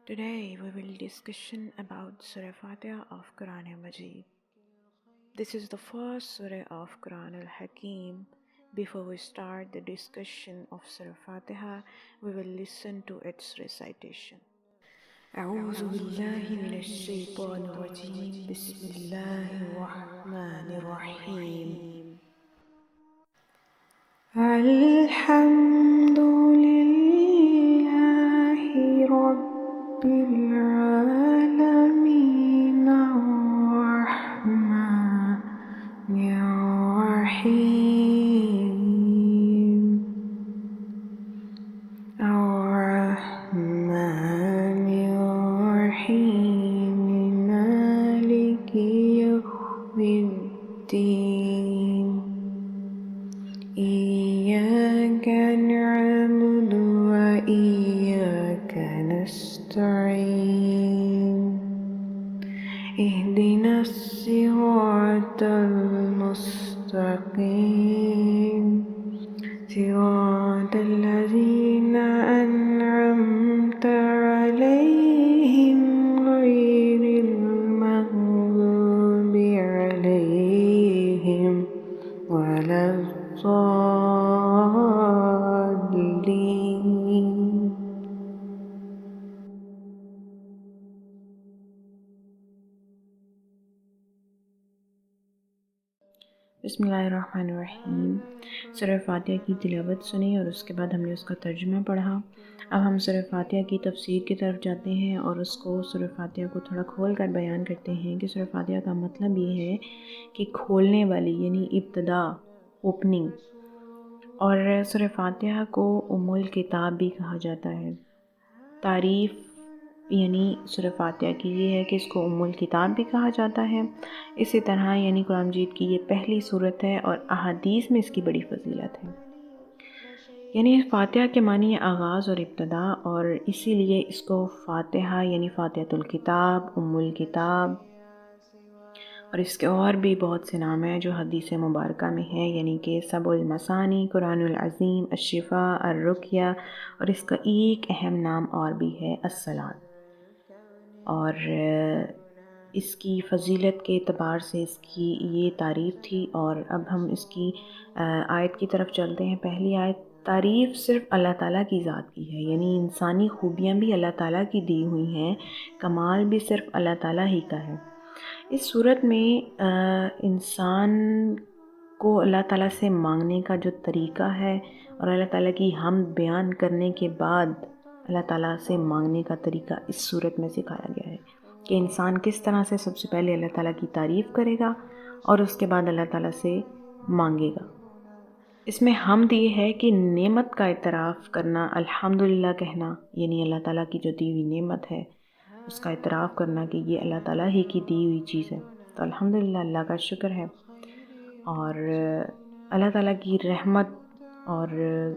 Today we will discussion about Surah Fatiha of Quran Majid. This is the first Surah of Quran al-Hakim. Before we start the discussion of Surah Fatiha, we will listen to its recitation. أعوذ بالله من الشيطان الرجيم بسم الله الرحمن الرحيم الحمد لله رب العالمين الرحمن الرحيم الرحمن الرحيم مالك يوم الدين إياك نعبد وإياك نستعين اهدنا الصراط المستقيم صراط الذين أنعمت عليهم غير المغضوب عليهم ولا الضالين. بسم اللہ الرحمن الرحیم. سورہ فاتحہ کی تلاوت سنی اور اس کے بعد ہم نے اس کا ترجمہ پڑھا. اب ہم سورہ فاتحہ کی تفسیر کی طرف جاتے ہیں اور اس کو سورہ فاتحہ کو تھوڑا کھول کر بیان کرتے ہیں کہ سورہ فاتحہ کا مطلب یہ ہے کہ کھولنے والی یعنی ابتدا، اوپننگ. اور سورہ فاتحہ کو ام الکتاب بھی کہا جاتا ہے. تعریف یعنی سورہ فاتحہ کی یہ ہے کہ اس کو ام الکتاب بھی کہا جاتا ہے. اسی طرح یعنی قرآن مجید کی یہ پہلی صورت ہے اور احادیث میں اس کی بڑی فضیلت ہے. یعنی فاتحہ کے معنی آغاز اور ابتدا، اور اسی لیے اس کو فاتحہ یعنی فاتحۃ الکتاب، ام الکتاب، اور اس کے اور بھی بہت سے نام ہیں جو حدیث مبارکہ میں ہے، یعنی کہ سبع المثانی، قرآن العظیم، الشفاء، الرقیہ، اور اس کا ایک اہم نام اور بھی ہے الصلاۃ. اور اس کی فضیلت کے اعتبار سے اس کی یہ تعریف تھی. اور اب ہم اس کی آیت کی طرف چلتے ہیں. پہلی آیت، تعریف صرف اللہ تعالیٰ کی ذات کی ہے، یعنی انسانی خوبیاں بھی اللہ تعالیٰ کی دی ہوئی ہیں، کمال بھی صرف اللہ تعالیٰ ہی کا ہے. اس صورت میں انسان کو اللہ تعالیٰ سے مانگنے کا جو طریقہ ہے اور اللہ تعالیٰ کی حمد بیان کرنے کے بعد اللہ تعالیٰ سے مانگنے کا طریقہ اس صورت میں سکھایا گیا ہے کہ انسان کس طرح سے سب سے پہلے اللہ تعالیٰ کی تعریف کرے گا اور اس کے بعد اللہ تعالیٰ سے مانگے گا. اس میں حمد یہ ہے کہ نعمت کا اعتراف کرنا، الحمدللہ کہنا، یعنی اللہ تعالیٰ کی جو دی ہوئی نعمت ہے اس کا اعتراف کرنا کہ یہ اللہ تعالیٰ ہی کی دی ہوئی چیز ہے. تو الحمدللہ اللہ کا شکر ہے. اور اللہ تعالیٰ کی رحمت، اور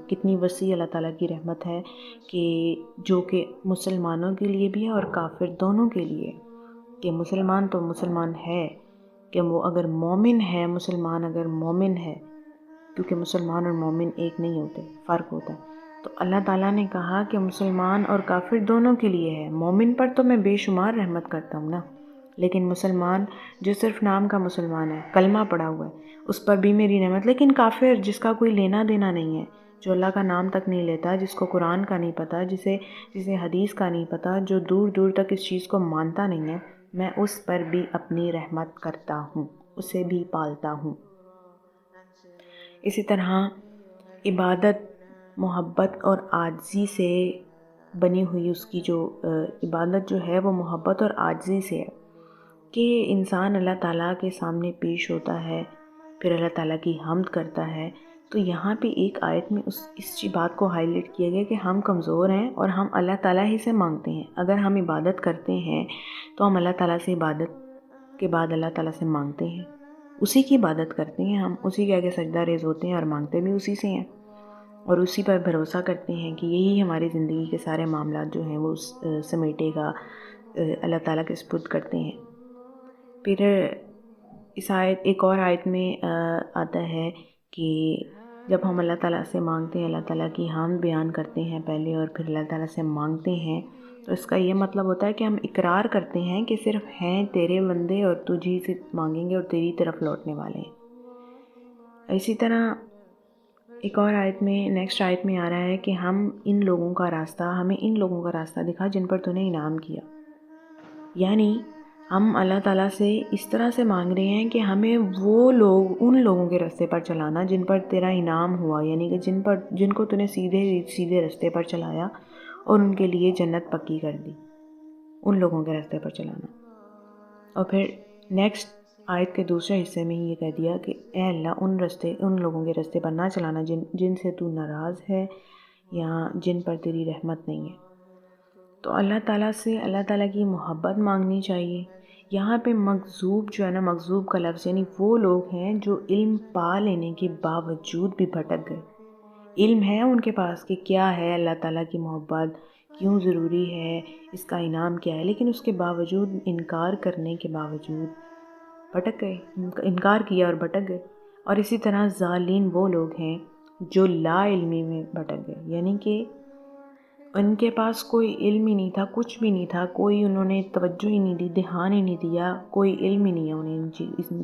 کتنی وسیع اللہ تعالیٰ کی رحمت ہے کہ جو کہ مسلمانوں کے لیے بھی ہے اور کافر دونوں کے لیے. کہ مسلمان تو مسلمان ہے کہ وہ اگر مومن ہے، مسلمان اگر مومن ہے، کیونکہ مسلمان اور مومن ایک نہیں ہوتے، فرق ہوتا ہے. تو اللہ تعالیٰ نے کہا کہ مسلمان اور کافر دونوں کے لیے ہے. مومن پر تو میں بے شمار رحمت کرتا ہوں نا، لیکن مسلمان جو صرف نام کا مسلمان ہے، کلمہ پڑھا ہوا ہے، اس پر بھی میری رحمت. لیکن کافر جس کا کوئی لینا دینا نہیں ہے، جو اللہ کا نام تک نہیں لیتا، جس کو قرآن کا نہیں پتہ، جسے حدیث کا نہیں پتہ، جو دور دور تک اس چیز کو مانتا نہیں ہے، میں اس پر بھی اپنی رحمت کرتا ہوں، اسے بھی پالتا ہوں. اسی طرح عبادت محبت اور عاجزی سے بنی ہوئی، اس کی جو عبادت جو ہے وہ محبت اور عاجزی سے ہے کہ انسان اللہ تعالیٰ کے سامنے پیش ہوتا ہے، پھر اللہ تعالیٰ کی حمد کرتا ہے. تو یہاں پہ ایک آیت میں اس بات کو ہائی لائٹ کیا گیا کہ ہم کمزور ہیں اور ہم اللہ تعالیٰ ہی سے مانگتے ہیں. اگر ہم عبادت کرتے ہیں تو ہم اللہ تعالیٰ سے عبادت کے بعد اللہ تعالیٰ سے مانگتے ہیں، اسی کی عبادت کرتے ہیں، ہم اسی کے آگے سجدہ ریز ہوتے ہیں اور مانگتے بھی اسی سے ہیں، اور اسی پر بھروسہ کرتے ہیں کہ یہی ہماری زندگی کے سارے معاملات جو ہیں وہ سمیٹے گا، اللہ تعالیٰ کے سپرد کرتے ہیں. پھر اس آیت، ایک اور آیت میں آتا ہے کہ جب ہم اللہ تعالیٰ سے مانگتے ہیں، اللہ تعالیٰ کی حمد بیان کرتے ہیں پہلے اور پھر اللہ تعالیٰ سے مانگتے ہیں، تو اس کا یہ مطلب ہوتا ہے کہ ہم اقرار کرتے ہیں کہ صرف ہیں تیرے بندے اور تجھی سے مانگیں گے اور تیری طرف لوٹنے والے ہیں۔ اسی طرح ایک اور آیت میں، نیکسٹ آیت میں آ رہا ہے کہ ہمیں ان لوگوں کا راستہ دکھا جن پر تو نے انعام کیا۔ یعنی ہم اللہ تعالیٰ سے اس طرح سے مانگ رہے ہیں کہ ہمیں ان لوگوں کے راستے پر چلانا جن پر تیرا انعام ہوا، یعنی کہ جن کو تو نے سیدھے راستے پر چلایا اور ان کے لیے جنت پکی کر دی، ان لوگوں کے راستے پر چلانا۔ اور پھر نیکسٹ آیت کے دوسرے حصے میں یہ کہہ دیا کہ اے اللہ ان لوگوں کے راستے پر نہ چلانا جن سے تو ناراض ہے یا جن پر تیری رحمت نہیں ہے۔ تو اللہ تعالیٰ سے اللہ تعالیٰ کی محبت مانگنی چاہیے۔ یہاں پہ مغضوب جو ہے نا، مغضوب کا لفظ یعنی وہ لوگ ہیں جو علم پا لینے کے باوجود بھی بھٹک گئے۔ علم ہے ان کے پاس کہ کیا ہے اللہ تعالیٰ کی محبت، کیوں ضروری ہے، اس کا انعام کیا ہے، لیکن اس کے باوجود انکار کرنے کے باوجود بھٹک گئے، انکار کیا اور بھٹک گئے۔ اور اسی طرح ضالین وہ لوگ ہیں جو لا علمی میں بھٹک گئے، یعنی کہ ان کے پاس کوئی علم ہی نہیں تھا، کچھ بھی نہیں تھا، کوئی انہوں نے توجہ ہی نہیں دی، دھیان ہی نہیں دیا، کوئی علم ہی نہیں ہے انہیں ان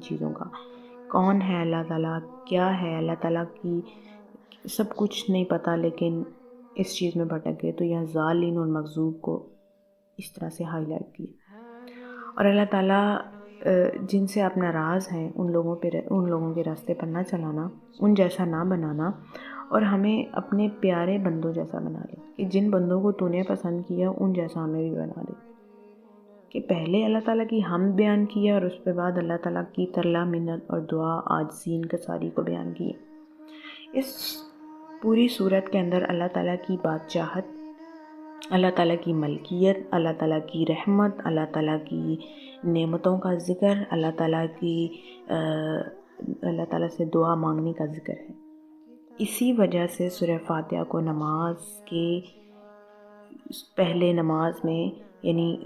چیزوں کا، کون ہے اللہ تعالیٰ، کیا ہے اللہ تعالیٰ کی، سب کچھ نہیں پتہ، لیکن اس چیز میں بھٹک گئے۔ تو یہاں ضالین اور مغضوب کو اس طرح سے ہائی لائٹ کیا۔ اور اللہ تعالیٰ جن سے آپ ناراض ہیں ان لوگوں کے راستے پر نہ چلانا، ان جیسا نہ بنانا، اور ہمیں اپنے پیارے بندوں جیسا بنا لے، کہ جن بندوں کو تو نے پسند کیا ان جیسا ہمیں بھی بنا دے، کہ پہلے اللہ تعالیٰ کی حمد بیان کیا اور اس کے بعد اللہ تعالیٰ کی ترلا منت اور دعا عاجزی انکساری کو بیان کیا۔ اس پوری صورت کے اندر اللہ تعالیٰ کی بادشاہت، اللہ تعالیٰ کی ملکیت، اللہ تعالیٰ کی رحمت، اللہ تعالیٰ کی نعمتوں کا ذکر، اللہ تعالیٰ سے دعا مانگنے کا ذکر ہے۔ اسی وجہ سے سورہ فاتحہ کو نماز کے پہلے نماز میں، یعنی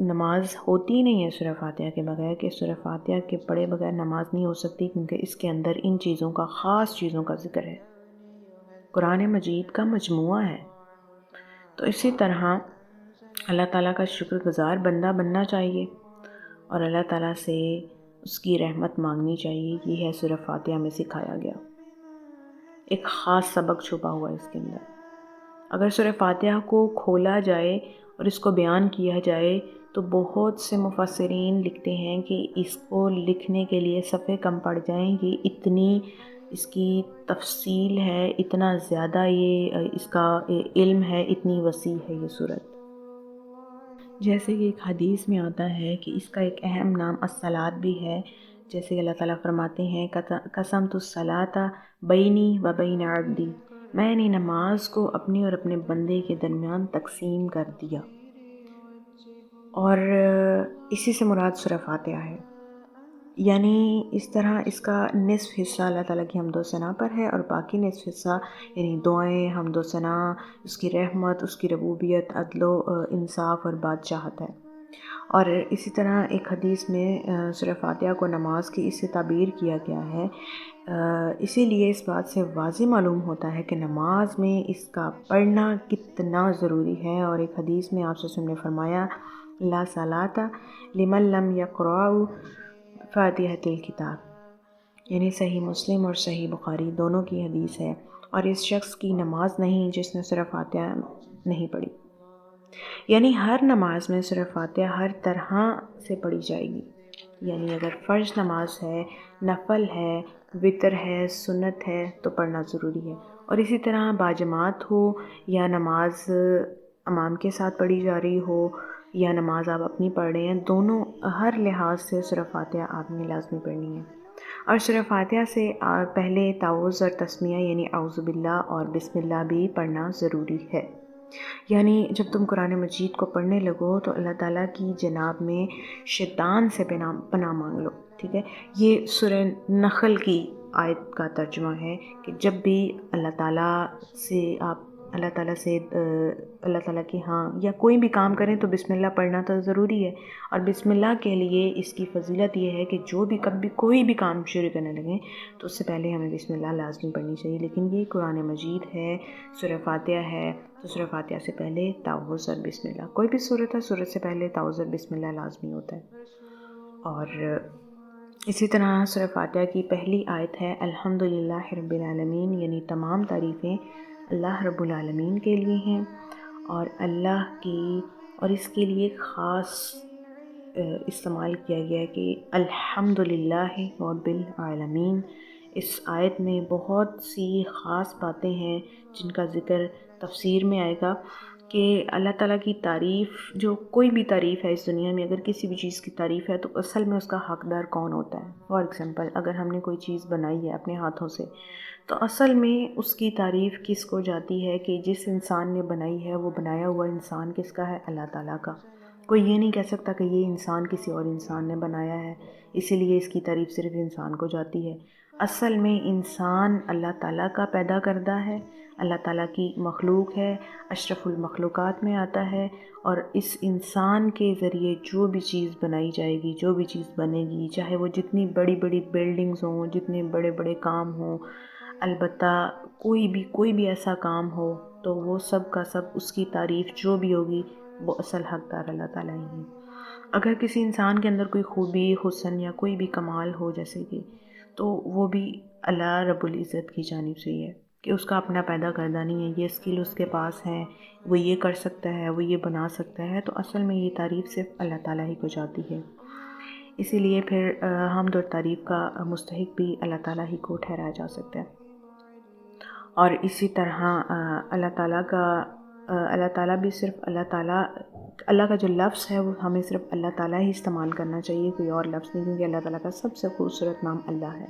نماز ہوتی نہیں ہے سورہ فاتحہ کے بغیر، کہ سورہ فاتحہ کے پڑھے بغیر نماز نہیں ہو سکتی، کیونکہ اس کے اندر ان چیزوں کا، خاص چیزوں کا ذکر ہے، قرآن مجید کا مجموعہ ہے۔ تو اسی طرح اللہ تعالیٰ کا شکر گزار بندہ بننا چاہیے اور اللہ تعالیٰ سے اس کی رحمت مانگنی چاہیے۔ یہ ہے سورہ فاتحہ میں سکھایا گیا، ایک خاص سبق چھپا ہوا ہے اس کے اندر۔ اگر سورہ فاتحہ کو کھولا جائے اور اس کو بیان کیا جائے تو بہت سے مفسرین لکھتے ہیں کہ اس کو لکھنے کے لیے صفحے کم پڑ جائیں گے، اتنی اس کی تفصیل ہے، اتنا زیادہ یہ اس کا علم ہے، اتنی وسیع ہے یہ صورت۔ جیسے کہ ایک حدیث میں آتا ہے کہ اس کا ایک اہم نام الصلاۃ بھی ہے، جیسے کہ اللہ تعالیٰ فرماتے ہیں قسمت الصلاۃ بینی و بین عبدی، میں نے نماز کو اپنے اور اپنے بندے کے درمیان تقسیم کر دیا۔ اور اسی سے مراد سورہ فاتحہ ہے، یعنی اس طرح اس کا نصف حصہ اللہ تعالیٰ کی حمد و ثنا پر ہے اور باقی نصف حصہ یعنی دعائیں، حمد و ثنا، اس کی رحمت، اس کی ربوبیت، عدل و انصاف اور بادشاہت ہے۔ اور اسی طرح ایک حدیث میں سورہ فاتحہ کو نماز کی اس سے تعبیر کیا گیا ہے، اسی لیے اس بات سے واضح معلوم ہوتا ہے کہ نماز میں اس کا پڑھنا کتنا ضروری ہے۔ اور ایک حدیث میں آپ صلی اللہ علیہ وسلم نے فرمایا لا صلاۃ لمن لم یقرأ فاتحۃ الکتاب، یعنی صحیح مسلم اور صحیح بخاری دونوں کی حدیث ہے، اور اس شخص کی نماز نہیں جس نے سورہ فاتحہ نہیں پڑھی۔ یعنی ہر نماز میں سورہ فاتحہ ہر طرح سے پڑھی جائے گی، یعنی اگر فرض نماز ہے، نفل ہے، وتر ہے، سنت ہے تو پڑھنا ضروری ہے۔ اور اسی طرح باجماعت ہو یا نماز امام کے ساتھ پڑھی جا رہی ہو یا نماز آپ اپنی پڑھ رہے ہیں، دونوں ہر لحاظ سے سورہ فاتحہ آپ نے لازمی پڑھنی ہے۔ اور سورہ فاتحہ سے پہلے تعوذ اور تسمیہ یعنی اعوذ باللہ اور بسم اللہ بھی پڑھنا ضروری ہے۔ یعنی جب تم قرآن مجید کو پڑھنے لگو تو اللہ تعالیٰ کی جناب میں شیطان سے پناہ مانگ لو، ٹھیک ہے۔ یہ سورہ نحل کی آیت کا ترجمہ ہے کہ جب بھی اللہ تعالیٰ کی یا کوئی بھی کام کریں تو بسم اللہ پڑھنا تو ضروری ہے۔ اور بسم اللہ کے لیے اس کی فضیلت یہ ہے کہ جو بھی کبھی کوئی بھی کام شروع کرنے لگیں تو اس سے پہلے ہمیں بسم اللہ لازمی پڑھنی چاہیے۔ لیکن یہ قرآن مجید ہے، سورہ فاتحہ ہے، تو سورہ فاتحہ سے پہلے تعوذ اور بسم اللہ، کوئی بھی صورت ہے صورت سے پہلے تعوذ اور بسم اللہ لازمی ہوتا ہے۔ اور اسی طرح سورہ فاتحہ کی پہلی آیت ہے الحمدللہ رب العالمین، یعنی تمام تعریفیں اللہ رب العالمین کے لیے ہیں، اور اللہ کی اور اس کے لیے خاص استعمال کیا گیا ہے کہ الحمدللہ رب العالمین۔ اس آیت میں بہت سی خاص باتیں ہیں جن کا ذکر تفسیر میں آئے گا کہ اللہ تعالیٰ کی تعریف، جو کوئی بھی تعریف ہے اس دنیا میں، اگر کسی بھی چیز کی تعریف ہے تو اصل میں اس کا حقدار کون ہوتا ہے۔ فار ایگزامپل، اگر ہم نے کوئی چیز بنائی ہے اپنے ہاتھوں سے، تو اصل میں اس کی تعریف کس کو جاتی ہے کہ جس انسان نے بنائی ہے وہ بنایا ہوا انسان کس کا ہے؟ اللہ تعالیٰ کا۔ کوئی یہ نہیں کہہ سکتا کہ یہ انسان کسی اور انسان نے بنایا ہے، اسی لیے اس کی تعریف صرف انسان کو جاتی ہے۔ اصل میں انسان اللہ تعالیٰ کا پیدا کردہ ہے، اللہ تعالیٰ کی مخلوق ہے، اشرف المخلوقات میں آتا ہے، اور اس انسان کے ذریعے جو بھی چیز بنائی جائے گی، جو بھی چیز بنے گی، چاہے وہ جتنی بڑی بڑی بلڈنگز ہوں، جتنے بڑے بڑے کام ہوں، البتہ کوئی بھی ایسا کام ہو تو وہ سب کا سب اس کی تعریف جو بھی ہوگی وہ اصل حقدار اللہ تعالیٰ ہی ہے۔ اگر کسی انسان کے اندر کوئی خوبی، حسن یا کوئی بھی کمال ہو جیسے کہ، تو وہ بھی اللہ رب العزت کی جانب سے ہی ہے کہ اس کا اپنا پیدا کردہ نہیں ہے، یہ اسکل اس کے پاس ہے، وہ یہ کر سکتا ہے، وہ یہ بنا سکتا ہے، تو اصل میں یہ تعریف صرف اللہ تعالیٰ ہی کو جاتی ہے۔ اسی لیے پھر حمد اور تعریف کا مستحق بھی اللہ تعالیٰ ہی کو ٹھہرایا جا سکتا ہے۔ اور اسی طرح اللہ تعالیٰ بھی صرف اللہ کا جو لفظ ہے وہ ہمیں صرف اللہ تعالیٰ ہی استعمال کرنا چاہیے، کوئی اور لفظ نہیں، کیونکہ اللہ تعالیٰ کا سب سے خوبصورت نام اللہ ہے،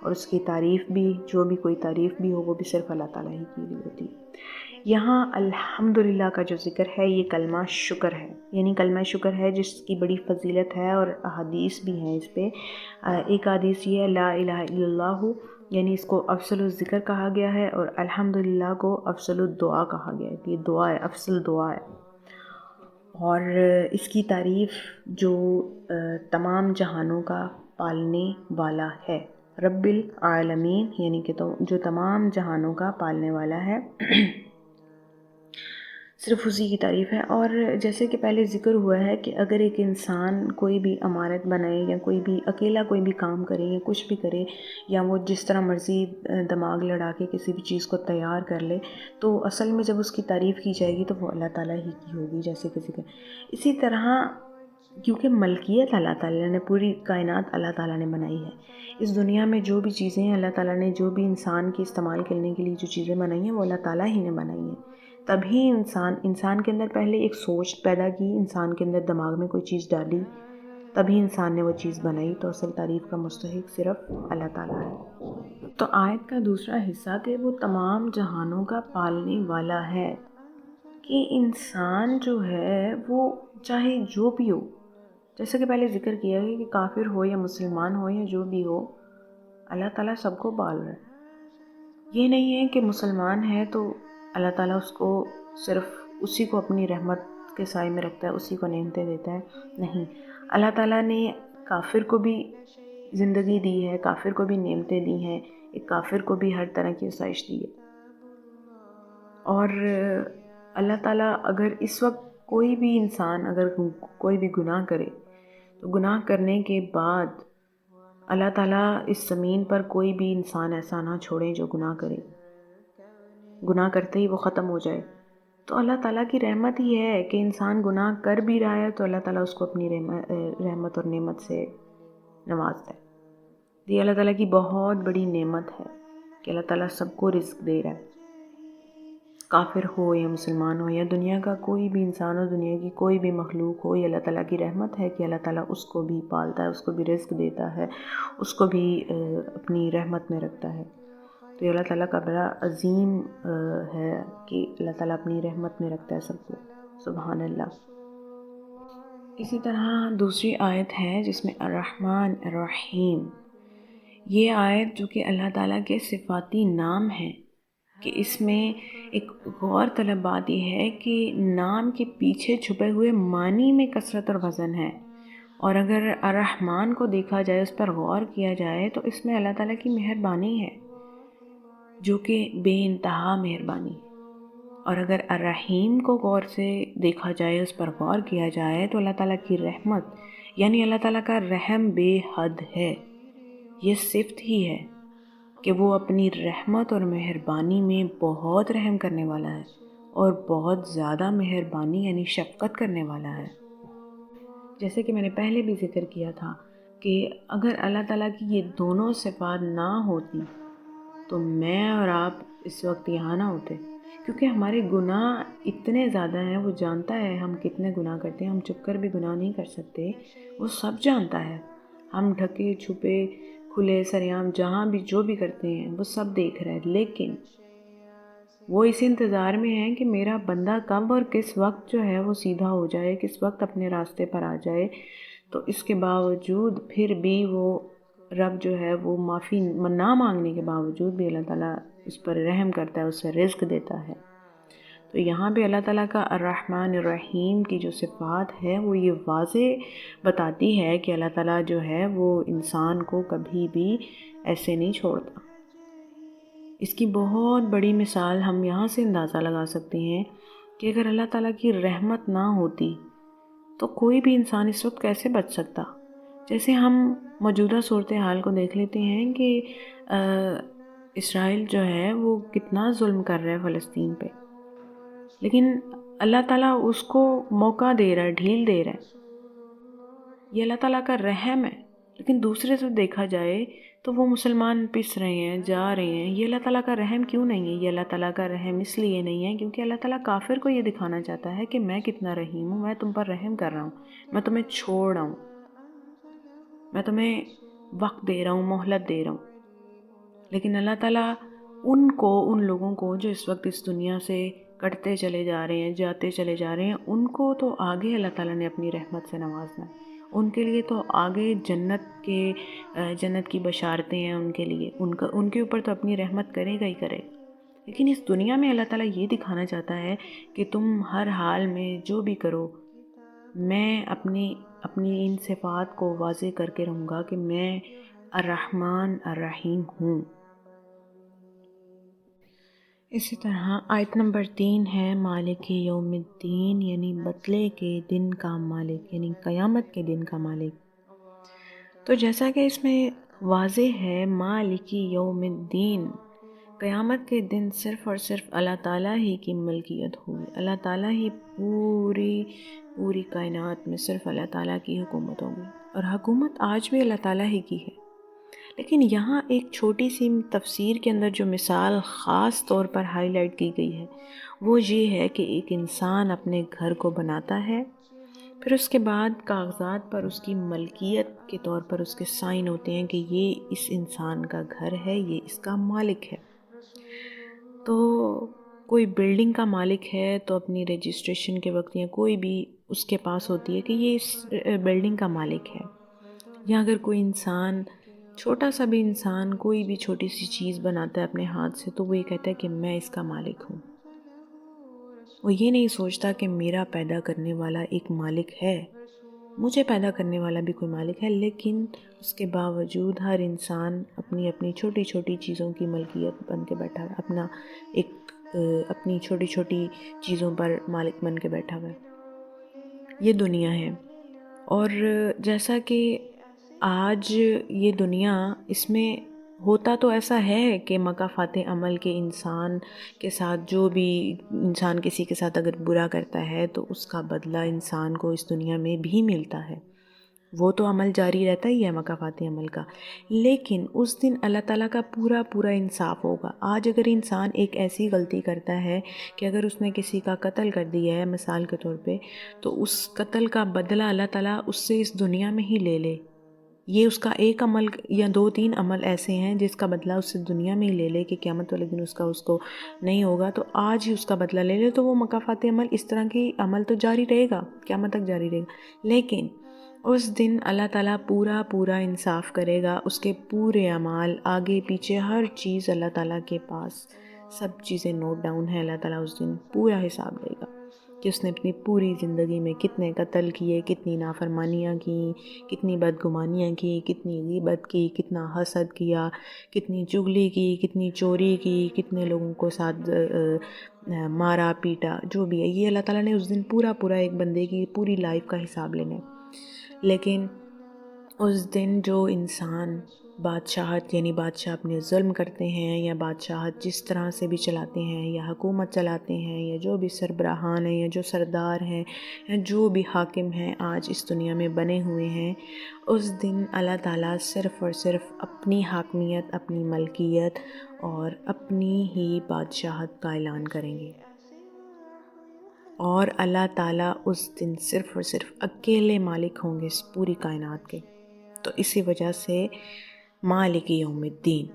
اور اس کی تعریف بھی، جو بھی کوئی تعریف بھی ہو، وہ بھی صرف اللہ تعالیٰ ہی کی لیے ہوتی ہے۔ یہاں الحمدللہ کا جو ذکر ہے یہ کلمہ شکر ہے، یعنی کلمہ شکر ہے جس کی بڑی فضیلت ہے، اور احادیث بھی ہیں اس پہ۔ ایک حدیث یہ ہے لا الہ الا اللہ، یعنی اس کو افضل الذکر کہا گیا ہے، اور الحمدللہ کو افضل الدعا کہا گیا ہے کہ یہ دعا ہے، افضل دعا ہے۔ اور اس کی تعریف جو تمام جہانوں کا پالنے والا ہے، رب العالمین، یعنی کہ جو تمام جہانوں کا پالنے والا ہے، صرف اسی کی تعریف ہے۔ اور جیسے کہ پہلے ذکر ہوا ہے کہ اگر ایک انسان کوئی بھی عمارت بنائے یا کوئی بھی اکیلا کوئی بھی کام کرے یا کچھ بھی کرے، یا وہ جس طرح مرضی دماغ لڑا کے کسی بھی چیز کو تیار کر لے، تو اصل میں جب اس کی تعریف کی جائے گی تو وہ اللہ تعالیٰ ہی کی ہوگی، جیسے کسی کا۔ اسی طرح کیونکہ ملکیت اللہ تعالیٰ نے، پوری کائنات اللہ تعالیٰ نے بنائی ہے، اس دنیا میں جو بھی چیزیں ہیں اللہ تعالیٰ نے، جو بھی انسان کی استعمال کرنے کے لیے جو چیزیں بنائی ہیں وہ اللہ تعالیٰ ہی نے بنائی ہیں۔ تبھی انسان کے اندر پہلے ایک سوچ پیدا کی، انسان کے اندر دماغ میں کوئی چیز ڈالی، تبھی انسان نے وہ چیز بنائی، تو اصل تعریف کا مستحق صرف اللہ تعالیٰ ہے۔ تو آیت کا دوسرا حصہ کہ وہ تمام جہانوں کا پالنے والا ہے، کہ انسان جو ہے وہ چاہے جو بھی ہو، جیسا کہ پہلے ذکر کیا ہے کہ کافر ہو یا مسلمان ہو یا جو بھی ہو، اللہ تعالیٰ سب کو پال رہا ہے۔ یہ نہیں ہے کہ مسلمان ہے تو اللہ تعالیٰ اس کو صرف اسی کو اپنی رحمت کے سائے میں رکھتا ہے، اسی کو نعمتیں دیتا ہے، نہیں، اللہ تعالیٰ نے کافر کو بھی زندگی دی ہے، کافر کو بھی نعمتیں دی ہیں، ایک کافر کو بھی ہر طرح کی آسائش دی ہے۔ اور اللہ تعالیٰ اگر اس وقت کوئی بھی انسان اگر کوئی بھی گناہ کرے تو گناہ کرنے کے بعد اللہ تعالیٰ اس زمین پر کوئی بھی انسان ایسا نہ چھوڑے جو گناہ کرے، گناہ کرتے ہی وہ ختم ہو جائے، تو اللہ تعالیٰ کی رحمت ہی ہے کہ انسان گناہ کر بھی رہا ہے تو اللہ تعالیٰ اس کو اپنی رحمت اور نعمت سے نوازتا ہے۔ یہ اللہ تعالیٰ کی بہت بڑی نعمت ہے کہ اللہ تعالیٰ سب کو رزق دے رہا ہے، کافر ہو یا مسلمان ہو یا دنیا کا کوئی بھی انسان ہو، دنیا کی کوئی بھی مخلوق ہو، یہ اللہ تعالیٰ کی رحمت ہے کہ اللہ تعالیٰ اس کو بھی پالتا ہے، اس کو بھی رزق دیتا ہے، اس کو بھی اپنی رحمت میں رکھتا ہے۔ تو یہ اللہ تعالیٰ کا بڑا عظیم ہے کہ اللہ تعالیٰ اپنی رحمت میں رکھتا ہے سب کو، سبحان اللہ۔ اسی طرح دوسری آیت ہے جس میں الرحمن الرحیم، یہ آیت جو کہ اللہ تعالیٰ کے صفاتی نام ہیں، کہ اس میں ایک غور طلب بات یہ ہے کہ نام کے پیچھے چھپے ہوئے معنی میں کثرت اور وزن ہے، اور اگر الرحمن کو دیکھا جائے، اس پر غور کیا جائے، تو اس میں اللہ تعالیٰ کی مہربانی ہے جو کہ بے انتہا مہربانی، اور اگر الرحیم کو غور سے دیکھا جائے، اس پر غور کیا جائے، تو اللہ تعالیٰ کی رحمت یعنی اللہ تعالیٰ کا رحم بے حد ہے۔ یہ صفت ہی ہے کہ وہ اپنی رحمت اور مہربانی میں بہت رحم کرنے والا ہے اور بہت زیادہ مہربانی یعنی شفقت کرنے والا ہے۔ جیسے کہ میں نے پہلے بھی ذکر کیا تھا کہ اگر اللہ تعالیٰ کی یہ دونوں صفات نہ ہوتی تو میں اور آپ اس وقت یہاں نہ ہوتے، کیونکہ ہمارے گناہ اتنے زیادہ ہیں۔ وہ جانتا ہے ہم کتنے گناہ کرتے ہیں، ہم چھپ کر بھی گناہ نہیں کر سکتے، وہ سب جانتا ہے۔ ہم ڈھکے چھپے کھلے سریعام جہاں بھی جو بھی کرتے ہیں وہ سب دیکھ رہا ہے، لیکن وہ اس انتظار میں ہے کہ میرا بندہ کب اور کس وقت جو ہے وہ سیدھا ہو جائے، کس وقت اپنے راستے پر آ جائے۔ تو اس کے باوجود پھر بھی وہ رب جو ہے وہ معافی نہ مانگنے کے باوجود بھی اللہ تعالیٰ اس پر رحم کرتا ہے، اسے رزق دیتا ہے۔ تو یہاں پہ اللہ تعالیٰ کا الرحمن الرحیم کی جو صفات ہے وہ یہ واضح بتاتی ہے کہ اللہ تعالیٰ جو ہے وہ انسان کو کبھی بھی ایسے نہیں چھوڑتا۔ اس کی بہت بڑی مثال ہم یہاں سے اندازہ لگا سکتے ہیں کہ اگر اللہ تعالیٰ کی رحمت نہ ہوتی تو کوئی بھی انسان اس وقت کیسے بچ سکتا۔ جیسے ہم موجودہ صورتحال کو دیکھ لیتے ہیں کہ اسرائیل جو ہے وہ کتنا ظلم کر رہا ہے فلسطین پہ، لیکن اللہ تعالیٰ اس کو موقع دے رہا ہے، ڈھیل دے رہا ہے۔ یہ اللہ تعالیٰ کا رحم ہے، لیکن دوسرے سے دیکھا جائے تو وہ مسلمان پس رہے ہیں، جا رہے ہیں۔ یہ اللہ تعالیٰ کا رحم کیوں نہیں ہے؟ یہ اللہ تعالیٰ کا رحم اس لیے نہیں ہے کیونکہ اللہ تعالیٰ کافر کو یہ دکھانا چاہتا ہے کہ میں کتنا رحیم ہوں، میں تم پر رحم کر رہا ہوں، میں تمہیں چھوڑ رہا ہوں، میں تمہیں وقت دے رہا ہوں، مہلت دے رہا ہوں۔ لیکن اللہ تعالیٰ ان لوگوں کو جو اس وقت اس دنیا سے کٹتے چلے جا رہے ہیں، جاتے چلے جا رہے ہیں، ان کو تو آگے اللہ تعالیٰ نے اپنی رحمت سے نوازنا ہے۔ ان کے لیے تو آگے جنت کی بشارتیں ہیں، ان کے لیے ان کے اوپر تو اپنی رحمت کرے گا ہی کرے گا۔ لیکن اس دنیا میں اللہ تعالیٰ یہ دکھانا چاہتا ہے کہ تم ہر حال میں جو بھی کرو، میں اپنی ان صفات کو واضح کر کے رہوں گا کہ میں الرحمن الرحیم ہوں۔ اسی طرح آیت نمبر 3 ہے مالک یوم الدین، یعنی بدلے کے دن کا مالک، یعنی قیامت کے دن کا مالک۔ تو جیسا کہ اس میں واضح ہے مالک یوم الدین، قیامت کے دن صرف اور صرف اللہ تعالیٰ ہی کی ملکیت ہوگی، اللہ تعالیٰ ہی پوری کائنات میں صرف اللہ تعالیٰ کی حکومت ہوگی، اور حکومت آج بھی اللہ تعالیٰ ہی کی ہے۔ لیکن یہاں ایک چھوٹی سی تفسیر کے اندر جو مثال خاص طور پر ہائی لائٹ کی گئی ہے وہ یہ ہے کہ ایک انسان اپنے گھر کو بناتا ہے، پھر اس کے بعد کاغذات پر اس کی ملکیت کے طور پر اس کے سائن ہوتے ہیں کہ یہ اس انسان کا گھر ہے، یہ اس کا مالک ہے۔ تو کوئی بلڈنگ کا مالک ہے تو اپنی رجسٹریشن کے وقت یا کوئی بھی اس کے پاس ہوتی ہے کہ یہ اس بلڈنگ کا مالک ہے۔ یا اگر کوئی انسان، چھوٹا سا بھی انسان کوئی بھی چھوٹی سی چیز بناتا ہے اپنے ہاتھ سے تو وہ یہ کہتا ہے کہ میں اس کا مالک ہوں۔ وہ یہ نہیں سوچتا کہ میرا پیدا کرنے والا ایک مالک ہے، مجھے پیدا کرنے والا بھی کوئی مالک ہے، لیکن اس کے باوجود ہر انسان اپنی چھوٹی چھوٹی چیزوں کی ملکیت بن کے بیٹھا ہے، اپنی چھوٹی چھوٹی چیزوں پر مالک بن کے بیٹھا ہوا ہے۔ یہ دنیا ہے، اور جیسا کہ آج یہ دنیا، اس میں ہوتا تو ایسا ہے کہ مکافات عمل کے انسان کے ساتھ، جو بھی انسان کسی کے ساتھ اگر برا کرتا ہے تو اس کا بدلہ انسان کو اس دنیا میں بھی ملتا ہے، وہ تو عمل جاری رہتا ہی ہے مکافات عمل کا۔ لیکن اس دن اللہ تعالیٰ کا پورا انصاف ہوگا۔ آج اگر انسان ایک ایسی غلطی کرتا ہے کہ اگر اس نے کسی کا قتل کر دیا ہے مثال کے طور پہ، تو اس قتل کا بدلہ اللہ تعالیٰ اس سے اس دنیا میں ہی لے لے۔ یہ اس کا ایک عمل یا 2-3 عمل ایسے ہیں جس کا بدلہ اس سے دنیا میں ہی لے لے کہ قیامت والے دن اس کو نہیں ہوگا، تو آج ہی اس کا بدلہ لے لے، تو وہ مکافات عمل اس طرح کی عمل تو جاری رہے گا، قیامت تک جاری رہے گا۔ لیکن اس دن اللہ تعالیٰ پورا انصاف کرے گا، اس کے پورے اعمال آگے پیچھے ہر چیز اللہ تعالیٰ کے پاس، سب چیزیں نوٹ ڈاؤن ہے، اللہ تعالیٰ اس دن پورا حساب لے گا۔ کہ اس نے اپنی پوری زندگی میں کتنے قتل کیے، کتنی نافرمانیاں کیں، کتنی بدگمانیاں کی، کتنی غیبت کی، کتنا حسد کیا، کتنی چغلی کی، کتنی چوری کی، کتنے لوگوں کو ساتھ مارا پیٹا، جو بھی ہے یہ اللہ تعالیٰ نے اس دن پورا ایک بندے کی پوری لائف کا حساب لینا ہے۔ لیکن اس دن جو انسان بادشاہت، یعنی بادشاہ اپنے ظلم کرتے ہیں یا بادشاہت جس طرح سے بھی چلاتے ہیں یا حکومت چلاتے ہیں یا جو بھی سربراہان ہیں یا جو سردار ہیں یا جو بھی حاکم ہیں آج اس دنیا میں بنے ہوئے ہیں، اس دن اللہ تعالیٰ صرف اور صرف اپنی حاکمیت، اپنی ملکیت اور اپنی ہی بادشاہت کا اعلان کریں گے، اور اللہ تعالیٰ اس دن صرف اور صرف اکیلے مالک ہوں گے اس پوری کائنات کے۔ تو اسی وجہ سے مالک یوم الدین،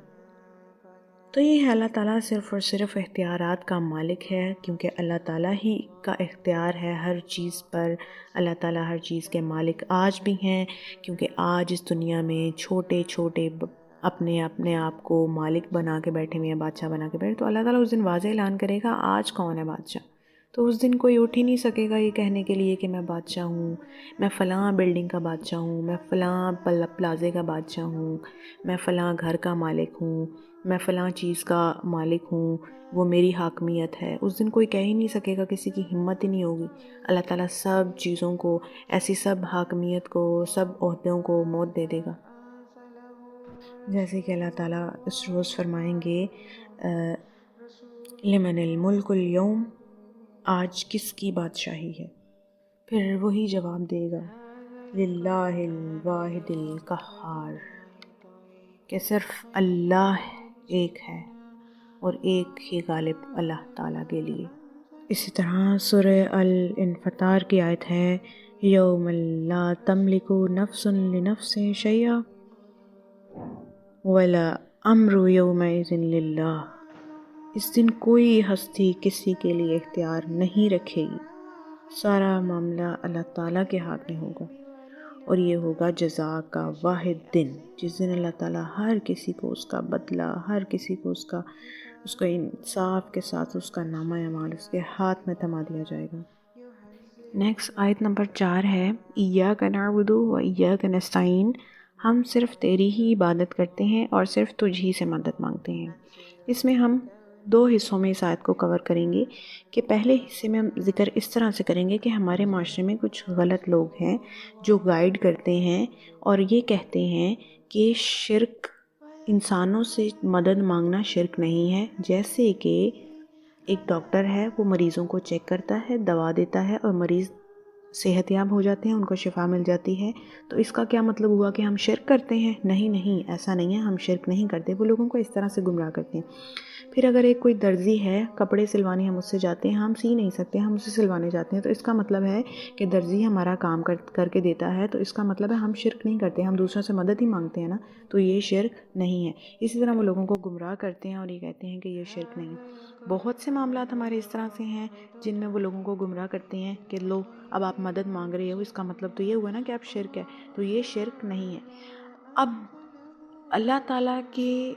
تو یہ ہے اللہ تعالیٰ صرف اور صرف اختیارات کا مالک ہے، کیونکہ اللہ تعالیٰ ہی کا اختیار ہے ہر چیز پر۔ اللہ تعالیٰ ہر چیز کے مالک آج بھی ہیں، کیونکہ آج اس دنیا میں چھوٹے اپنے آپ کو مالک بنا کے بیٹھے ہوئے ہیں، بادشاہ بنا کے بیٹھے، تو اللہ تعالیٰ اس دن واضح اعلان کرے گا آج کون ہے بادشاہ۔ تو اس دن کوئی اٹھ ہی نہیں سکے گا یہ کہنے کے لیے کہ میں بادشاہ ہوں، میں فلاں بلڈنگ کا بادشاہ ہوں، میں فلاں پلازے کا بادشاہ ہوں، میں فلاں گھر کا مالک ہوں، میں فلاں چیز کا مالک ہوں، وہ میری حاکمیت ہے۔ اس دن کوئی کہہ ہی نہیں سکے گا، کسی کی ہمت ہی نہیں ہوگی۔ اللہ تعالیٰ سب چیزوں کو، ایسی سب حاکمیت کو، سب عہدوں کو موت دے دے گا۔ جیسے کہ اللہ تعالیٰ اس روز فرمائیں گے لمن الملک اليوم، آج کس کی بادشاہی ہے؟ پھر وہی جواب دے گا للہ الواحد القہار، کہ صرف اللہ ایک ہے اور ایک ہی غالب اللہ تعالیٰ کے لیے۔ اسی طرح سورہ الانفطار کی آیت ہے یوم لا تملک نفس لنفس شیئا ولا امر یومئذ للہ، اس دن کوئی ہستی کسی کے لیے اختیار نہیں رکھے گی، سارا معاملہ اللہ تعالیٰ کے ہاتھ میں ہوگا، اور یہ ہوگا جزا کا واحد دن، جس دن اللہ تعالیٰ ہر کسی کو اس کا بدلہ، ہر کسی کو اس کو انصاف کے ساتھ اس کا نامہ اعمال اس کے ہاتھ میں تھما دیا جائے گا۔ نیکسٹ آیت نمبر 4 ہے ایاک نعبد و ایاک نستعین، ہم صرف تیری ہی عبادت کرتے ہیں اور صرف تجھ ہی سے مدد مانگتے ہیں۔ اس میں ہم 2 حصوں میں اس آیت کو کور کریں گے کہ پہلے حصے میں ہم ذکر اس طرح سے کریں گے کہ ہمارے معاشرے میں کچھ غلط لوگ ہیں جو گائیڈ کرتے ہیں اور یہ کہتے ہیں کہ شرک، انسانوں سے مدد مانگنا شرک نہیں ہے، جیسے کہ ایک ڈاکٹر ہے، وہ مریضوں کو چیک کرتا ہے، دوا دیتا ہے اور مریض صحت یاب ہو جاتے ہیں، ان کو شفا مل جاتی ہے، تو اس کا کیا مطلب ہوا کہ ہم شرک کرتے ہیں؟ نہیں، ایسا نہیں ہے، ہم شرک نہیں کرتے، وہ لوگوں کو اس طرح سے گمراہ کرتے ہیں۔ پھر اگر ایک کوئی درزی ہے، کپڑے سلوانے ہم اس سے جاتے ہیں، ہم سی نہیں سکتے، ہم اسے سلوانے جاتے ہیں، تو اس کا مطلب ہے کہ درزی ہمارا کام کر کے دیتا ہے، تو اس کا مطلب ہے ہم شرک نہیں کرتے، ہم دوسروں سے مدد ہی مانگتے ہیں نا، تو یہ شرک نہیں ہے۔ اسی طرح وہ لوگوں کو گمراہ کرتے ہیں اور یہ کہتے ہیں کہ یہ شرک نہیں ہے۔ بہت سے معاملات ہمارے اس طرح سے ہیں جن میں وہ لوگوں کو گمراہ کرتے ہیں کہ لو اب آپ مدد مانگ رہے ہو، اس کا مطلب تو یہ ہوا نا کہ آپ شرک ہے، تو یہ شرک نہیں ہے۔ اب اللہ تعالیٰ کے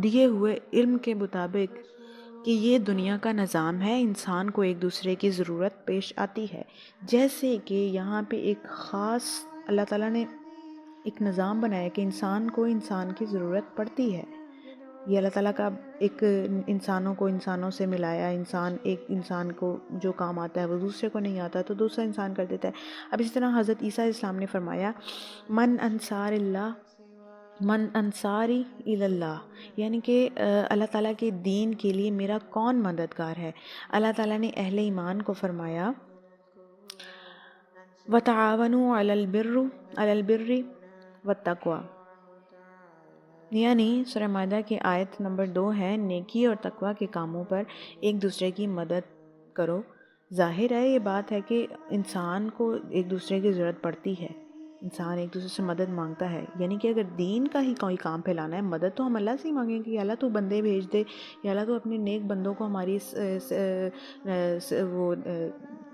دیے ہوئے علم کے مطابق کہ یہ دنیا کا نظام ہے، انسان کو ایک دوسرے کی ضرورت پیش آتی ہے، جیسے کہ یہاں پہ ایک خاص اللہ تعالیٰ نے ایک نظام بنایا کہ انسان کو انسان کی ضرورت پڑتی ہے۔ یہ اللہ تعالیٰ کا ایک انسانوں کو انسانوں سے ملایا، ایک انسان کو جو کام آتا ہے وہ دوسرے کو نہیں آتا تو دوسرا انسان کر دیتا ہے۔ اب اس طرح حضرت عیسیٰ علیہ السلام نے فرمایا من انصار اللہ، من انصاری اللہ، یعنی کہ اللہ تعالیٰ کے دین کے لیے میرا کون مددگار ہے؟ اللہ تعالیٰ نے اہل ایمان کو فرمایا وَتَعَاوَنُوا عَلَى الْبِرِّ وَالتَّقْوَى، یعنی سورہ مائدہ کی آیت نمبر 2 ہے نیکی اور تقوی کے کاموں پر ایک دوسرے کی مدد کرو۔ ظاہر ہے یہ بات ہے کہ انسان کو ایک دوسرے کی ضرورت پڑتی ہے، انسان ایک دوسرے سے مدد مانگتا ہے، یعنی کہ اگر دین کا ہی کوئی کام پھیلانا ہے، مدد تو ہم اللہ سے ہی مانگیں گے کہ اللہ تو بندے بھیج دے، یا اللہ تو اپنے نیک بندوں کو ہماری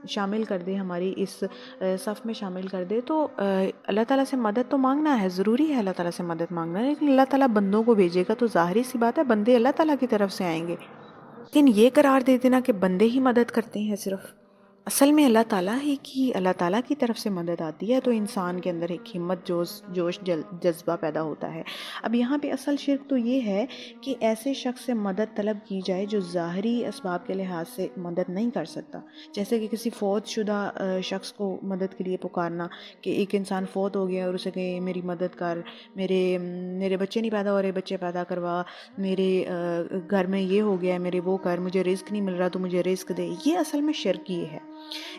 شامل کر دے، ہماری اس صف میں شامل کر دے، تو اللہ تعالیٰ سے مدد تو مانگنا ہے، ضروری ہے اللہ تعالیٰ سے مدد مانگنا، لیکن اللہ تعالیٰ بندوں کو بھیجے گا تو ظاہری سی بات ہے بندے اللہ تعالیٰ کی طرف سے آئیں گے، لیکن یہ قرار دے دینا کہ بندے ہی مدد کرتے ہیں صرف، اصل میں اللہ تعالیٰ کی طرف سے مدد آتی ہے تو انسان کے اندر ایک ہمت جوش جذبہ پیدا ہوتا ہے۔ اب یہاں پہ اصل شرک تو یہ ہے کہ ایسے شخص سے مدد طلب کی جائے جو ظاہری اسباب کے لحاظ سے مدد نہیں کر سکتا، جیسے کہ کسی فوت شدہ شخص کو مدد کے لیے پکارنا، کہ ایک انسان فوت ہو گیا اور اسے کہے میری مدد کر، میرے بچے نہیں پیدا ہو رہے، بچے پیدا کروا، میرے گھر میں یہ ہو گیا ہے، میرے وہ کر، مجھے رزق نہیں مل رہا تو مجھے رزق دے۔ یہ اصل میں شرک یہ ہے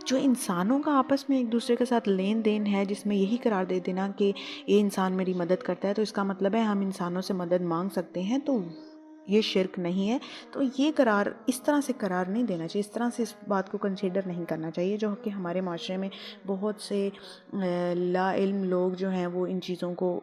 جو انسانوں کا آپس میں ایک دوسرے کے ساتھ لین دین ہے، جس میں یہی قرار دے دینا کہ یہ انسان میری مدد کرتا ہے تو اس کا مطلب ہے ہم انسانوں سے مدد مانگ سکتے ہیں، تو یہ شرک نہیں ہے۔ تو یہ قرار اس طرح سے قرار نہیں دینا چاہیے، اس طرح سے اس بات کو کنسیڈر نہیں کرنا چاہیے، جو کہ ہمارے معاشرے میں بہت سے لا علم لوگ جو ہیں وہ ان چیزوں کو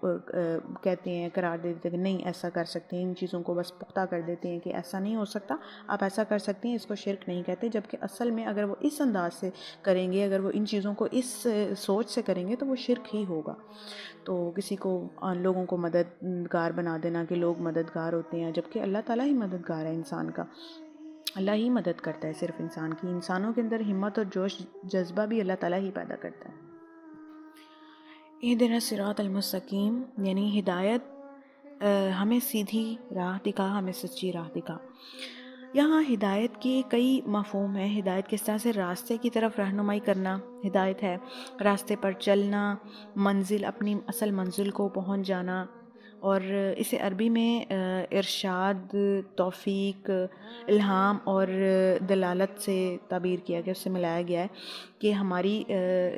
کہتے ہیں، قرار دے دیتے ہیں کہ نہیں ایسا کر سکتے ہیں، ان چیزوں کو بس پختہ کر دیتے ہیں کہ ایسا نہیں ہو سکتا، آپ ایسا کر سکتے ہیں، اس کو شرک نہیں کہتے، جبکہ اصل میں اگر وہ اس انداز سے کریں گے، اگر وہ ان چیزوں کو اس سوچ سے کریں گے تو وہ شرک ہی ہوگا۔ تو کسی کو لوگوں کو مددگار بنا دینا کہ لوگ مددگار ہوتے ہیں، جبکہ اللہ تعالیٰ ہی مددگار ہے انسان کا، اللہ ہی مدد کرتا ہے صرف انسان کی، انسانوں کے اندر ہمت اور جوش جذبہ بھی اللہ تعالیٰ ہی پیدا کرتا ہے۔ اہدنا الصراط المستقیم یعنی ہدایت، ہمیں سیدھی راہ دکھا، ہمیں سچی راہ دکھا۔ یہاں ہدایت کے کئی مفہوم ہیں۔ ہدایت کس طرح سے راستے کی طرف رہنمائی کرنا ہدایت ہے، راستے پر چلنا، منزل اپنی اصل منزل کو پہنچ جانا، اور اسے عربی میں ارشاد، توفیق، الہام اور دلالت سے تعبیر کیا گیا، اس سے ملایا گیا ہے کہ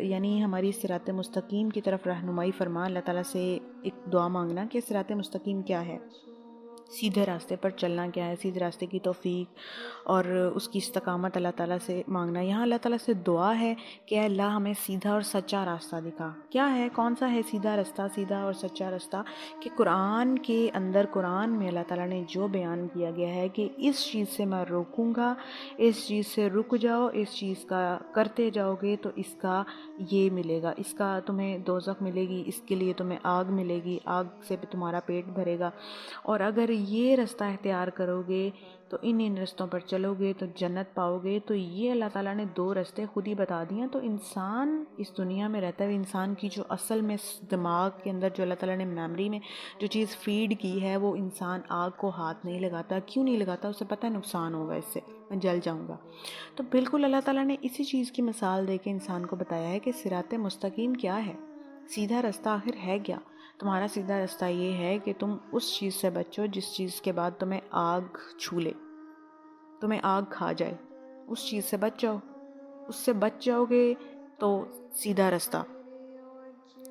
یعنی ہماری صراط مستقیم کی طرف رہنمائی فرما۔ اللہ تعالیٰ سے ایک دعا مانگنا کہ صراط مستقیم کیا ہے، سیدھے راستے پر چلنا کیا ہے، سیدھے راستے کی توفیق اور اس کی استقامت اللہ تعالیٰ سے مانگنا۔ یہاں اللہ تعالیٰ سے دعا ہے کہ اے اللہ ہمیں سیدھا اور سچا راستہ دکھا۔ کیا ہے، کون سا ہے سیدھا راستہ؟ سیدھا اور سچا راستہ کہ قرآن کے اندر، قرآن میں اللہ تعالیٰ نے جو بیان کیا گیا ہے کہ اس چیز سے میں روکوں گا، اس چیز سے رک جاؤ، اس چیز کا کرتے جاؤ گے تو اس کا یہ ملے گا، اس کا تمہیں دوزخ ملے گی، اس کے لیے تمہیں آگ ملے گی، آگ سے تمہارا پیٹ بھرے گا، اور اگر یہ رستہ اختیار کرو گے تو ان رستوں پر چلو گے تو جنت پاؤ گے۔ تو یہ اللہ تعالیٰ نے دو رستے خود ہی بتا دیے ہیں۔ تو انسان اس دنیا میں رہتا ہے، انسان کی جو اصل میں دماغ کے اندر جو اللہ تعالیٰ نے میموری میں جو چیز فیڈ کی ہے، وہ انسان آگ کو ہاتھ نہیں لگاتا۔ کیوں نہیں لگاتا؟ اسے پتہ ہے نقصان ہوگا، اس سے میں جل جاؤں گا۔ تو بالکل اللہ تعالیٰ نے اسی چیز کی مثال دے کے انسان کو بتایا ہے کہ صراط مستقیم کیا ہے، سیدھا رستہ آخر ہے کیا۔ تمہارا سیدھا رستہ یہ ہے کہ تم اس چیز سے بچو جس چیز کے بعد تمہیں آگ چھو لے، تمہیں آگ کھا جائے، اس چیز سے بچ جاؤ۔ اس سے بچ جاؤ گے تو سیدھا رستہ،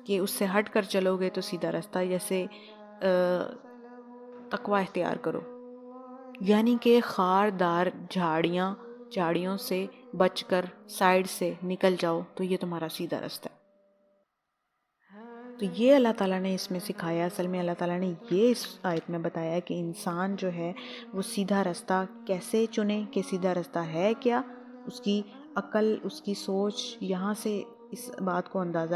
کہ اس سے ہٹ کر چلو گے تو سیدھا رستہ، جیسے تقوی اختیار کرو، یعنی کہ خاردار جھاڑیوں سے بچ کر سائڈ سے نکل جاؤ تو یہ تمہارا سیدھا رستہ ہے۔ تو یہ اللہ تعالیٰ نے اس میں سکھایا۔ اصل میں اللہ تعالیٰ نے یہ اس آیت میں بتایا کہ انسان جو ہے وہ سیدھا رستہ کیسے چنے، کہ سیدھا رستہ ہے کیا۔ اس کی عقل، اس کی سوچ یہاں سے اس بات کا اندازہ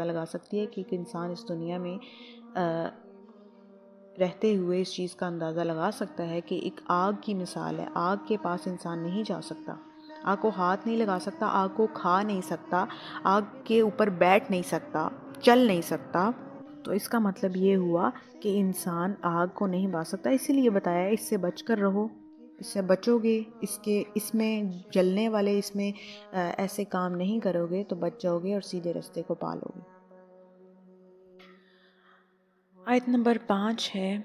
لگا سکتی ہے کہ ایک انسان اس دنیا میں رہتے ہوئے اس چیز کا اندازہ لگا سکتا ہے کہ ایک آگ کی مثال ہے، آگ کے پاس انسان نہیں جا سکتا، آگ کو ہاتھ نہیں لگا سکتا، آگ کو کھا نہیں سکتا، آگ کے اوپر بیٹھ نہیں سکتا، چل نہیں سکتا۔ تو اس کا مطلب یہ ہوا کہ انسان آگ کو نہیں با سکتا، اسی لیے بتایا اس سے بچ کر رہو، اس سے بچو گے، اس میں جلنے والے، اس میں ایسے کام نہیں کرو گے تو بچ جاؤ گے اور سیدھے رستے کو پالو گے۔ آیت نمبر 5 ہے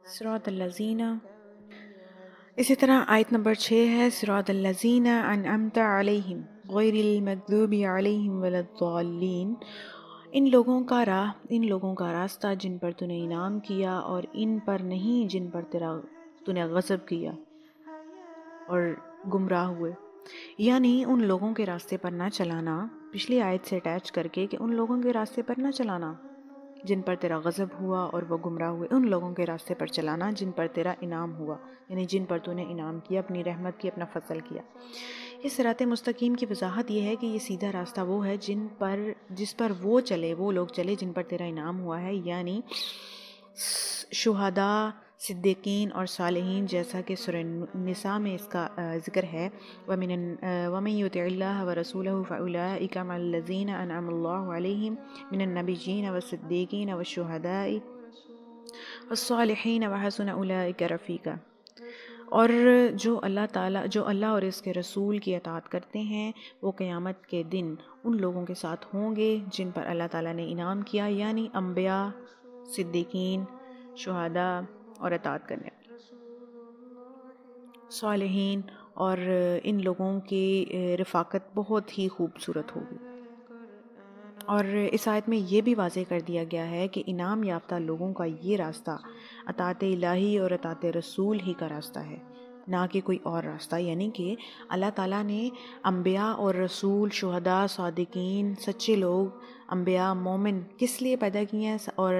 صراط الذین، اسی طرح آیت نمبر 6 ہے صراط الذین انعمت علیہم غیر المغضوب علیہم ولا الضالین، ان لوگوں کا راستہ جن پر تو نے انعام کیا، اور ان پر نہیں جن پر تو نے غضب کیا اور گمراہ ہوئے۔ یعنی ان لوگوں کے راستے پر نہ چلانا، پچھلی آیت سے اٹیچ کر کے کہ ان لوگوں کے راستے پر نہ چلانا جن پر تیرا غضب ہوا اور وہ گمراہ ہوئے، ان لوگوں کے راستے پر چلانا جن پر تیرا انعام ہوا، یعنی جن پر تو نے انعام کیا، اپنی رحمت کی، اپنا فضل کیا۔ یہ صراط مستقیم کی وضاحت یہ ہے کہ یہ سیدھا راستہ وہ ہے جس پر وہ لوگ چلے جن پر تیرا انعام ہوا ہے، یعنی شہداء، صدیقین اور صالحین، جیسا کہ سورہ نساء میں اس کا ذکر ہے، وَمَن يُطِعِ اللَّهَ وَرَسُولَهُ فَأُولَٰئِكَ مَعَ الَّذِينَ أَنْعَمَ اللَّهُ عَلَيْهِم مِّنَ النَّبِيِّينَ وَالصِّدِّيقِينَ وَالشُّهَدَاءِ وَالصَّالِحِينَ وَحَسُنَ أُولَٰئِكَ رَفِيقًا۔ اور جو اللہ اور اس کے رسول کی اطاعت کرتے ہیں وہ قیامت کے دن ان لوگوں کے ساتھ ہوں گے جن پر اللہ تعالیٰ نے انعام کیا، یعنی انبیاء، صدیقین، شہداء اور اطاعت کرنے والے، صالحین، اور ان لوگوں کی رفاقت بہت ہی خوبصورت ہوگی۔ اور اس آیت میں یہ بھی واضح کر دیا گیا ہے کہ انعام یافتہ لوگوں کا یہ راستہ اطاعت الہی اور اطاعت رسول ہی کا راستہ ہے، نہ کہ کوئی اور راستہ، یعنی کہ اللہ تعالیٰ نے انبیاء اور رسول، شہداء، صادقین، سچے لوگ، انبیاء، مومن کس لیے پیدا کیے ہیں، اور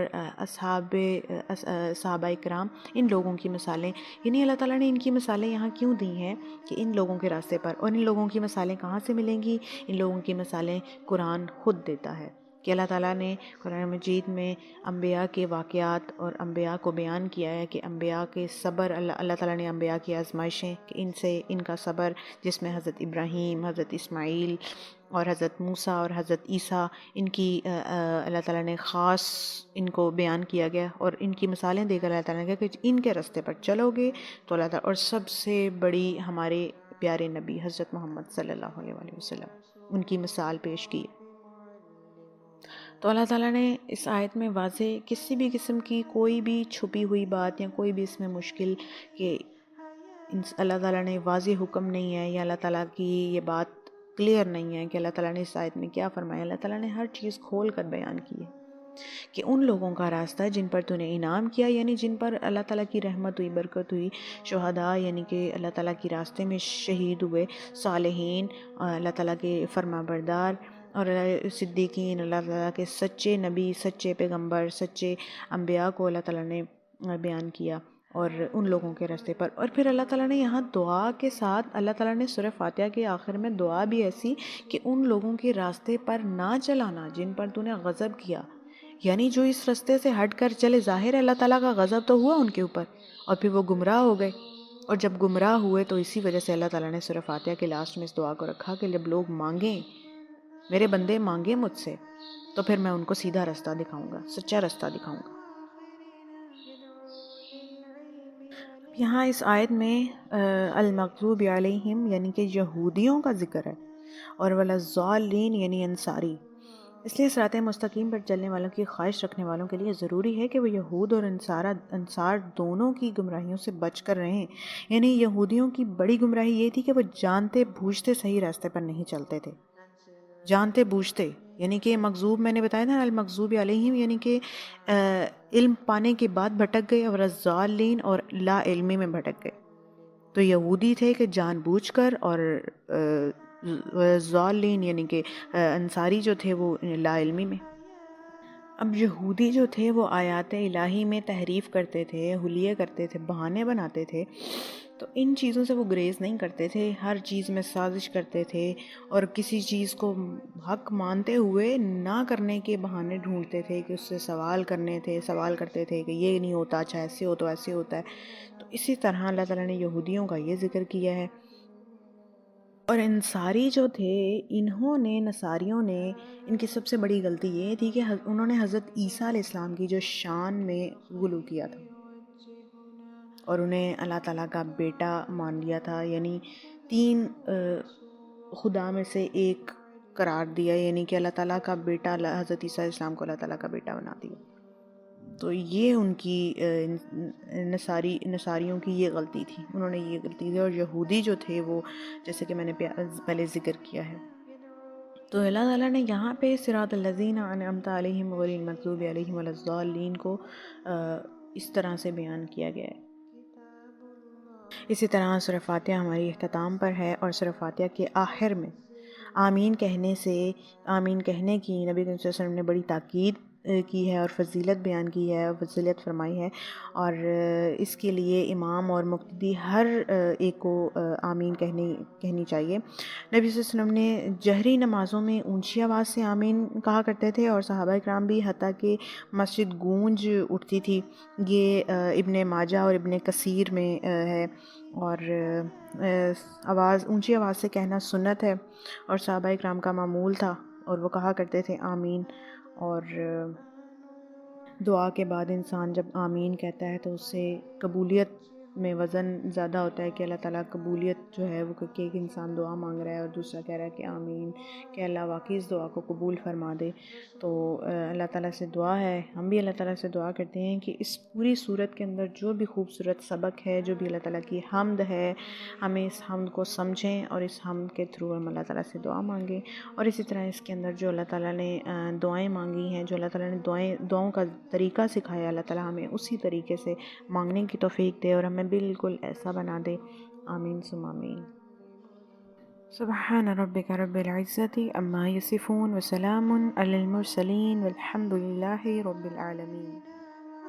صحابہ کرام، ان لوگوں کی مثالیں، یعنی اللہ تعالیٰ نے ان کی مثالیں یہاں کیوں دی ہیں کہ ان لوگوں کے راستے پر، اور ان لوگوں کی مثالیں کہاں سے ملیں گی؟ ان لوگوں کی مثالیں قرآن خود دیتا ہے کہ اللہ تعالیٰ نے قرآن مجید میں انبیاء کے واقعات اور انبیاء کو بیان کیا ہے کہ انبیاء کے صبر، اللہ تعالیٰ نے انبیاء کی آزمائشیں کہ ان کا صبر، جس میں حضرت ابراہیم، حضرت اسماعیل اور حضرت موسیٰ اور حضرت عیسیٰ، ان کی اللہ تعالیٰ نے خاص ان کو بیان کیا گیا، اور ان کی مثالیں دے کر اللہ تعالیٰ نے کہا کہ ان کے راستے پر چلو گے تو اللہ تعالیٰ، اور سب سے بڑی ہمارے پیارے نبی حضرت محمد صلی اللہ علیہ وآلہ وسلم، ان کی مثال پیش کی۔ تو اللہ تعالیٰ نے اس آیت میں واضح کسی بھی قسم کی کوئی بھی چھپی ہوئی بات یا کوئی بھی اس میں مشکل کہ اللہ تعالیٰ نے واضح حکم نہیں ہے، یا اللہ تعالیٰ کی یہ بات کلیئر نہیں ہے کہ اللہ تعالیٰ نے اس آیت میں کیا فرمایا، اللہ تعالیٰ نے ہر چیز کھول کر بیان کی ہے کہ ان لوگوں کا راستہ جن پر تو نے انعام کیا، یعنی جن پر اللہ تعالیٰ کی رحمت ہوئی، برکت ہوئی، شہداء یعنی کہ اللہ تعالیٰ کی راستے میں شہید ہوئے، صالحین اللہ تعالیٰ کے فرما بردار، اور صدیقین اللہ تعالیٰ کے سچے نبی، سچے پیغمبر، سچے انبیاء کو اللہ تعالیٰ نے بیان کیا، اور ان لوگوں کے راستے پر۔ اور پھر اللہ تعالیٰ نے یہاں دعا کے ساتھ، اللہ تعالیٰ نے سورہ فاتحہ کے آخر میں دعا بھی ایسی کہ ان لوگوں کے راستے پر نہ چلانا جن پر تو نے غضب کیا، یعنی جو اس راستے سے ہٹ کر چلے، ظاہر ہے اللہ تعالیٰ کا غضب تو ہوا ان کے اوپر، اور پھر وہ گمراہ ہو گئے، اور جب گمراہ ہوئے تو اسی وجہ سے اللہ تعالیٰ نے سورہ فاتحہ کے لاسٹ میں اس دعا کو رکھا کہ جب لوگ مانگیں، میرے بندے مانگیں مجھ سے، تو پھر میں ان کو سیدھا راستہ دکھاؤں گا، سچا راستہ دکھاؤں گا۔ یہاں اس آیت میں المغضوب علیہم یعنی کہ یہودیوں کا ذکر ہے، اور والضالین یعنی انصاری، اس لیے صراط مستقیم پر چلنے والوں کی خواہش رکھنے والوں کے لیے ضروری ہے کہ وہ یہود اور انصار دونوں کی گمراہیوں سے بچ کر رہیں۔ یعنی یہودیوں کی بڑی گمراہی یہ تھی کہ وہ جانتے بوجھتے صحیح راستے پر نہیں چلتے تھے، جانتے بوجھتے، یعنی کہ مغضوب میں نے بتایا تھا المغضوب علیہم یعنی کہ علم پانے کے بعد بھٹک گئے، اور الضالین اور لا علمی میں بھٹک گئے۔ تو یہودی تھے کہ جان بوجھ کر، اور ضالین یعنی کہ انصاری جو تھے وہ لا علمی میں۔ اب یہودی جو تھے وہ آیات الہی میں تحریف کرتے تھے، حلیے کرتے تھے، بہانے بناتے تھے، تو ان چیزوں سے وہ گریز نہیں کرتے تھے، ہر چیز میں سازش کرتے تھے، اور کسی چیز کو حق مانتے ہوئے نہ کرنے کے بہانے ڈھونڈتے تھے کہ اس سے سوال کرتے تھے کہ یہ نہیں ہوتا، اچھا ایسے ہو تو ایسے ہوتا ہے۔ تو اسی طرح اللہ تعالیٰ نے یہودیوں کا یہ ذکر کیا ہے۔ اور انصاری جو تھے، نصاریوں نے ان کی سب سے بڑی غلطی یہ تھی کہ انہوں نے حضرت عیسیٰ علیہ السلام کی جو شان میں غلو کیا تھا، اور انہیں اللہ تعالیٰ کا بیٹا مان لیا تھا، یعنی تین خدا میں سے ایک قرار دیا، یعنی کہ اللہ تعالیٰ کا بیٹا، حضرت عیسیٰ علیہ السلام کو اللہ تعالیٰ کا بیٹا بنا دیا۔ تو یہ ان کی نصاریوں کی یہ غلطی تھی، انہوں نے یہ غلطی تھی۔ اور یہودی جو تھے وہ، جیسے کہ میں نے پہلے ذکر کیا ہے، تو اللہ تعالیٰ نے یہاں پہ صراط الذین انعمت علیہم غیر المغضوب علیہم ولا الضالین کو اس طرح سے بیان کیا گیا ہے۔ اسی طرح سورہ فاتحہ ہماری اختتام پر ہے، اور سورہ فاتحہ کے آخر میں آمین کہنے کی نبی صلی اللہ علیہ وسلم نے بڑی تاکید کی ہے اور فضیلت بیان کی ہے اور فضیلت فرمائی ہے، اور اس کے لیے امام اور مقتدی ہر ایک کو آمین کہنی چاہیے۔ نبی صلی اللہ علیہ وسلم نے جہری نمازوں میں اونچی آواز سے آمین کہا کرتے تھے، اور صحابہ کرام بھی، حتیٰ کہ مسجد گونج اٹھتی تھی۔ یہ ابن ماجہ اور ابن کثیر میں ہے، اور اونچی آواز سے کہنا سنت ہے اور صحابہ کرام کا معمول تھا، اور وہ کہا کرتے تھے آمین۔ اور دعا کے بعد انسان جب آمین کہتا ہے تو اس سے قبولیت میں وزن زیادہ ہوتا ہے، کہ اللہ تعالیٰ قبولیت جو ہے وہ، کہ ایک انسان دعا مانگ رہا ہے اور دوسرا کہہ رہا ہے کہ آمین، کہ اللہ واقعی اس دعا کو قبول فرما دے۔ تو اللہ تعالیٰ سے دعا ہے، ہم بھی اللہ تعالیٰ سے دعا کرتے ہیں کہ اس پوری صورت کے اندر جو بھی خوبصورت سبق ہے، جو بھی اللہ تعالیٰ کی حمد ہے، ہمیں اس حمد کو سمجھیں اور اس حمد کے تھرو ہم اللہ تعالیٰ سے دعا مانگیں۔ اور اسی طرح اس کے اندر جو اللہ تعالیٰ نے دعائیں مانگی ہیں، جو اللہ تعالیٰ نے دعاؤں کا طریقہ سکھایا، اللہ تعالیٰ ہمیں اسی طریقے سے مانگنے کی توفیق دے اور ہمیں بالکل ایسا بنا دے۔ آمین ثم آمین۔ سبحان ربک رب العزت عما یصفون وسلام علی المرسلین والحمد للہ رب العالمین۔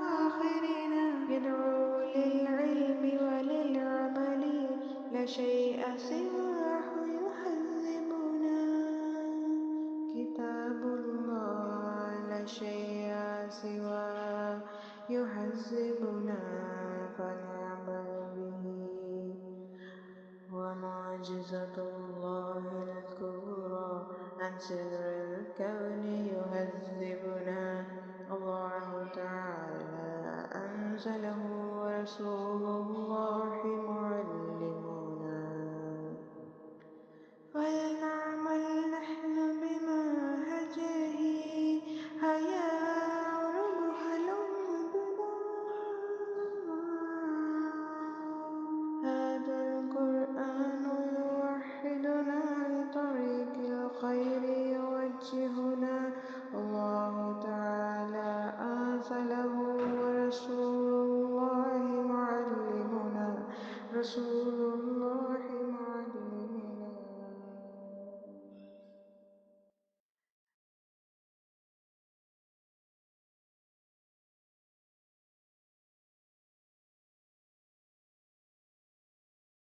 آخرنا يدعو للعلم وللعمل لا شيء سواه يحذبنا كتاب الله لا شيء سواه يحذبنا فنعمل به ومعجزة الله الكبرى عن سر الكون يهذبنا الله تعالى أنزله ورسوله الله